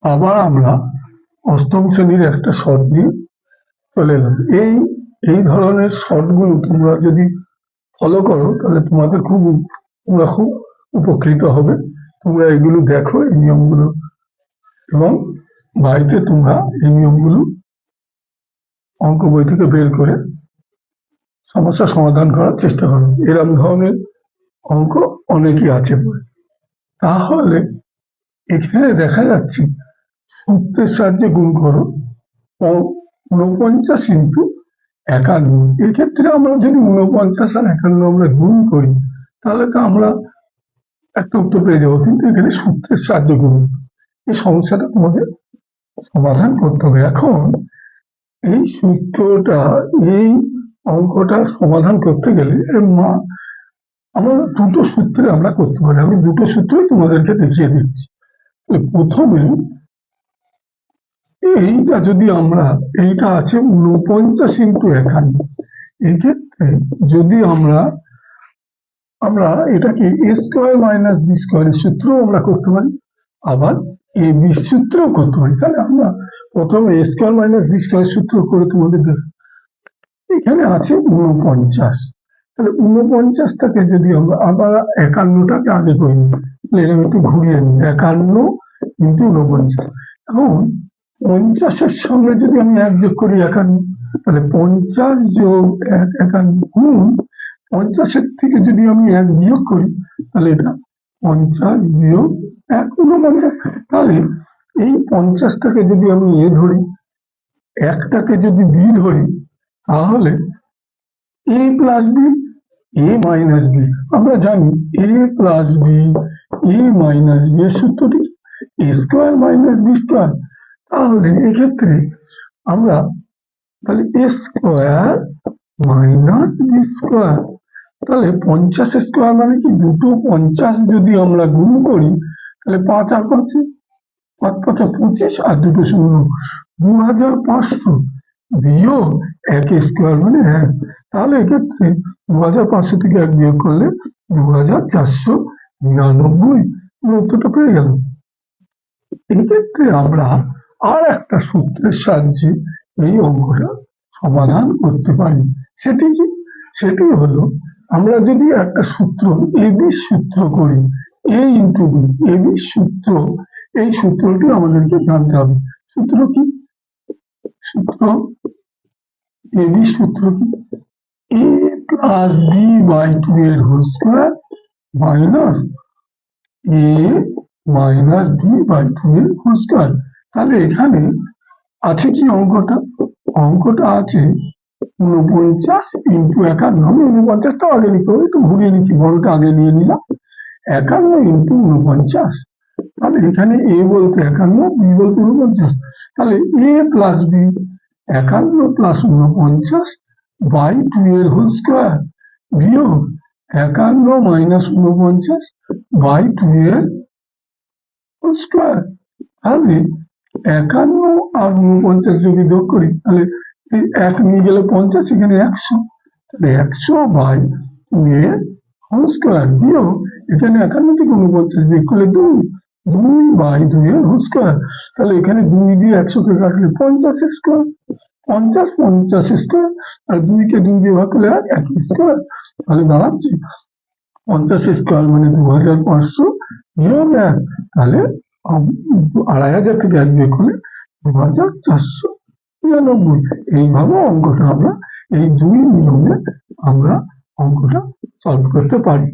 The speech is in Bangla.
আবার আমরা অষ্টম শ্রেণীর একটা শর্ট নিয়ে চলে এলাম। এই ধরনের শর্টগুলো তোমরা যদি ফলো করো তাহলে তোমরা খুব উপকৃত হবে। তোমরা এগুলো দেখো, এই নিয়মগুলো, এবং বাড়িতে তোমরা এই নিয়মগুলো অঙ্ক বই থেকে বের করে সমস্যা সমাধান করার চেষ্টা করো। এরকম ধরনের অঙ্ক অনেকই আছে বই। তাহলে এখানে দেখা যাচ্ছে সূত্রের সাহায্যে গুণ করো 49 ইন্টু 51। এক্ষেত্রে আমরা যদি 49 আর 51 আমরা গুণ করি তাহলে তো আমরা একটা উত্তর পেয়ে যাবো, কিন্তু এখানে সূত্রের সাহায্যে গুণ, এই সমস্যাটা তোমাদের সমাধান করতে হবে। এখন এই সূত্রটা, এই অঙ্কটা সমাধান করতে গেলে আমরা দুটো সূত্রে আমরা করতে পারি। আমি দুটো সূত্রই তোমাদেরকে দেখিয়ে দিচ্ছি। প্রথমে এইটা যদি এইটা আছে 49 ইন্টু 51, এক্ষেত্রে যদি আমরা এটাকে এ স্কোয়ার মাইনাস বি স্কোয়ারের সূত্র আমরা করতে পারি, আবার এ বি সূত্রও করতে পারি। তাহলে আমরা প্রথমে এ স্কোয়ার মাইনাস বি স্কোয়ারের সূত্র করে তোমাদের দেখ। এখানে আছে 49, তাহলে 49টাকে যদি আমরা আবার 51টাকে আগে করে নিই, তাহলে এরকম একটু ঘুরিয়ে নিই, 51 ইন্টু 49। এখন 50-এর সঙ্গে যদি আমি 1 যোগ করি 51, তাহলে 50 যোগ 1 51 গুণ 50-এর থেকে যদি আমি 1 বিয়োগ করি তাহলে এটা 50 বিয়োগ 1 49। তাহলে এই 50টাকে যদি আমি এ ধরি, 1টাকে যদি বি ধরি, তাহলে এ প্লাস বি, এ মাইনাস বি। আমরা জানি এ প্লাস বি, এ মাইনাস বি এর সূত্রটি এ স্কোয়ার মাইনাস বি স্কোয়ার। তাহলে এক্ষেত্রে আমরা তাহলে এ স্কোয়ার মাইনাস বি স্কোয়ার, তাহলে 50 স্কোয়ার মানে কি, দুটো 50 যদি আমরা গুণ করি তাহলে 5 আর 5, 5 5 25 আর দুটো 0, 2500 বিয়োগ 1 স্কোয়ার মানে 1। তাহলে এক্ষেত্রে 2500 থেকে 1 বিয়োগ করলে 2499, উত্তরটা পেয়ে গেল। এক্ষেত্রে আমরা আর একটা সূত্রের সাহায্যে এই অঙ্কটা সমাধান করতে পারি। সেটি কি? সেটি হলো, আমরা যদি একটা সূত্র এবি সূত্র করি, এ ইন্টু বি, এবি সূত্র, এই সূত্রটি আমাদেরকে জানতে হবে। সূত্র কি? সূত্র এবি সূত্র কি? এ প্লাস বি বাই 2 এর whole square minus A minus B by 2 এর হোল স্কোয়ার। তাহলে এখানে আছে কি অঙ্কটা আছে 49 ইন্টু 51। আমি 49টা আগে লিখতে হবে, একটু ঘুরিয়ে নিচ্ছি, বড়টা আগে নিয়ে নিলাম, 51 ইন্টু 49। তাহলে এখানে এ বলতে 51, বি বলতে 49। তাহলে এ প্লাস বি 51 প্লাস 49 বাই 2 এর হোল স্কোয়ার বিয়োগ 51 মাইনাস 49 বাই 2 এর হোল স্কোয়ার। তাহলে 51 আর 49 যদি যোগ করি তাহলে 1 নিয়ে গেলে 50, এখানে 100, তাহলে 100 বাই 2 এর হোল স্কোয়ার বিয়োগ এখানে 51 থেকে 49 বিয়োগ করলে 2 বাই 2 এর হোল স্কোয়ার। তাহলে এখানে 2 দিয়ে 100কে কাটলে 50 স্কোয়ার, 50 স্কোয়ার, আর 2কে 2 দিয়ে ভাগ করলে 1 স্কোয়ার। তাহলে দাঁড়াচ্ছে 50 স্কোয়ার মানে 2500 বিয়োগ 1, তাহলে 2500 থেকে 1 বিয়োগ করলে 2499। এইভাবে অঙ্কটা আমরা এই দুই নিয়মে আমরা অঙ্কটা সলভ করতে পারি।